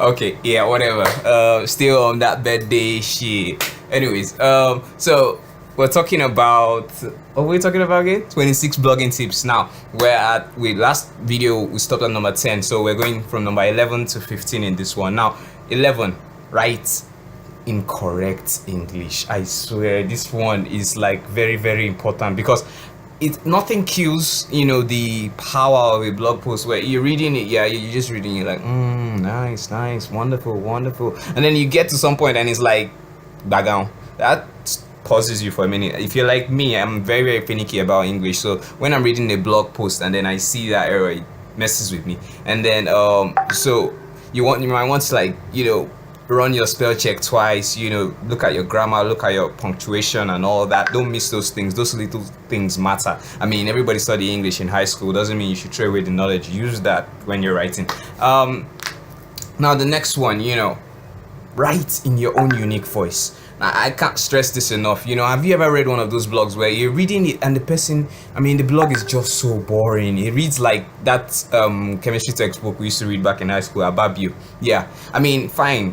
Okay, yeah, whatever. Still on that birthday shit. Anyways, so we're talking about what were we talking about again? 26 blogging tips. Now we're at last video we stopped at number 10, so we're going from number 11 to 15 in this one. Now 11, write in correct English. I swear this one is like very, very important because nothing kills the power of a blog post where you're reading it, yeah, you're just reading, you're like, nice, wonderful, and then you get to some point and it's like back down. That pauses you for a minute. If you're like me, I'm very, very finicky about English, so when I'm reading a blog post and then I see that error, it messes with me. And then so you might want to, like, run your spell check twice, look at your grammar, look at your punctuation and all that. Don't miss those things. Those little things matter. I mean, everybody study English in high school. Doesn't mean you should throw away the knowledge. Use that when you're writing. Now the next one, write in your own unique voice. Now, I can't stress this enough. Have you ever read one of those blogs where you're reading it and the blog is just so boring. It reads like that chemistry textbook we used to read back in high school, Ababio. Yeah, fine.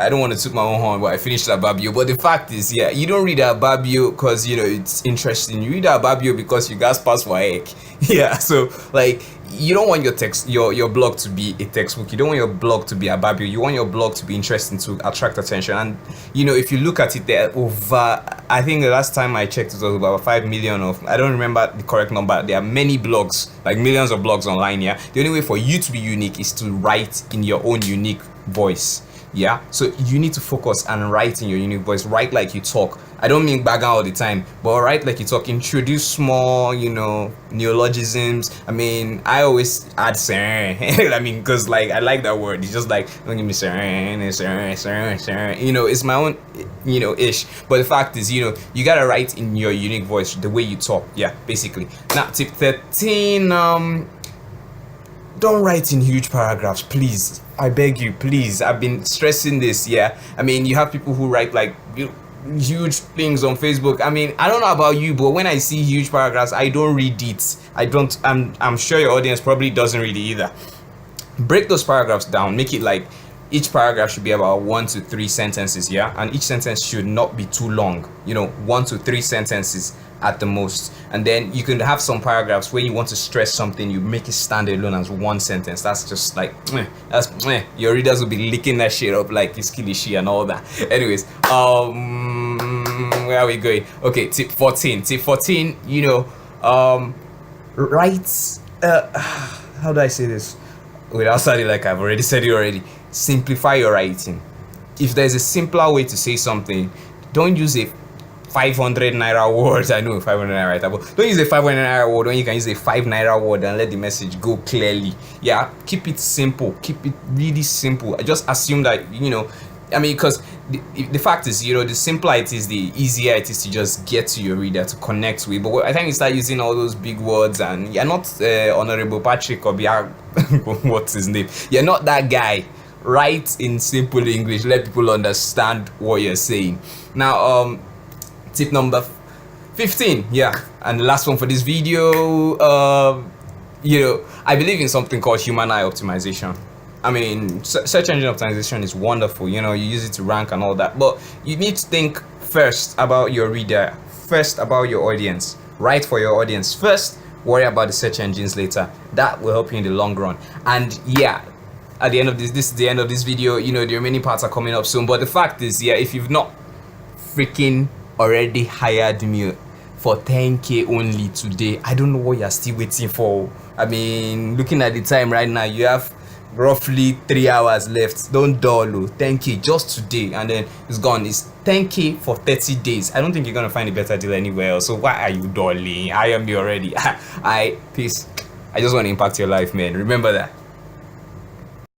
I don't want to toot my own horn, but I finished Ababio. But the fact is, yeah, you don't read Ababio because it's interesting. You read Ababio because you guys pass for heck. Yeah, so like, you don't want your blog to be a textbook. You don't want your blog to be Ababio. You want your blog to be interesting, to attract attention. And if you look at it, there over, I think the last time I checked it was about 5 million of, I don't remember the correct number. There are many blogs, like millions of blogs online. Yeah, the only way for you to be unique is to write in your own unique voice. Yeah, so you need to focus and write in your unique voice. Write like you talk. I don't mean bag all the time, but write like you talk. Introduce small, neologisms. I always add sir. Because like I like that word. It's just like, don't give me sir. It's my own, ish. But the fact is, you gotta write in your unique voice, the way you talk. Yeah, basically. Now, tip 13. Don't write in huge paragraphs, please. I beg you, please. I've been stressing this. Yeah, you have people who write like huge things on Facebook. I don't know about you, but when I see huge paragraphs, I don't read it. I'm sure your audience probably doesn't read it either. Break those paragraphs down. Make it like each paragraph should be about 1 to 3 sentences. Yeah, and each sentence should not be too long. 1 to 3 sentences at the most. And then you can have some paragraphs where you want to stress something, you make it stand alone as one sentence. That's just like your readers will be licking that shit up like it's kilishi and all that. Anyways, where are we going? Okay, tip 14. Write how do I say this without sounding like I've already said it already? Simplify your writing. If there's a simpler way to say something, don't use a 500 naira word. I know 500 naira, but don't use a 500 naira word when you can use a 5 naira word and let the message go clearly. Yeah, keep it simple. Keep it really simple. I just assume that because the fact is, the simpler it is, the easier it is to just get to your reader, to connect with. But I think you start using all those big words, and you're not Honorable Patrick or what's his name. You're not that guy. Write in simple English. Let people understand what you're saying. Now, tip number 15, yeah, and the last one for this video. I believe in something called human eye optimization. Search engine optimization is wonderful. You use it to rank and all that, but you need to think first about your reader, first about your audience. Write for your audience first, worry about the search engines later. That will help you in the long run. And yeah, at the end of this is the end of this video. The remaining parts are coming up soon, but the fact is, yeah, if you've not freaking already hired me for 10k only today, I don't know what you're still waiting for. Looking at the time right now, you have roughly 3 hours left. Don't dull. 10k just today, and then it's gone. It's 10k for 30 days. I don't think you're gonna find a better deal anywhere else. So why are you dulling? I am me already. Peace. I just want to impact your life, man. Remember that.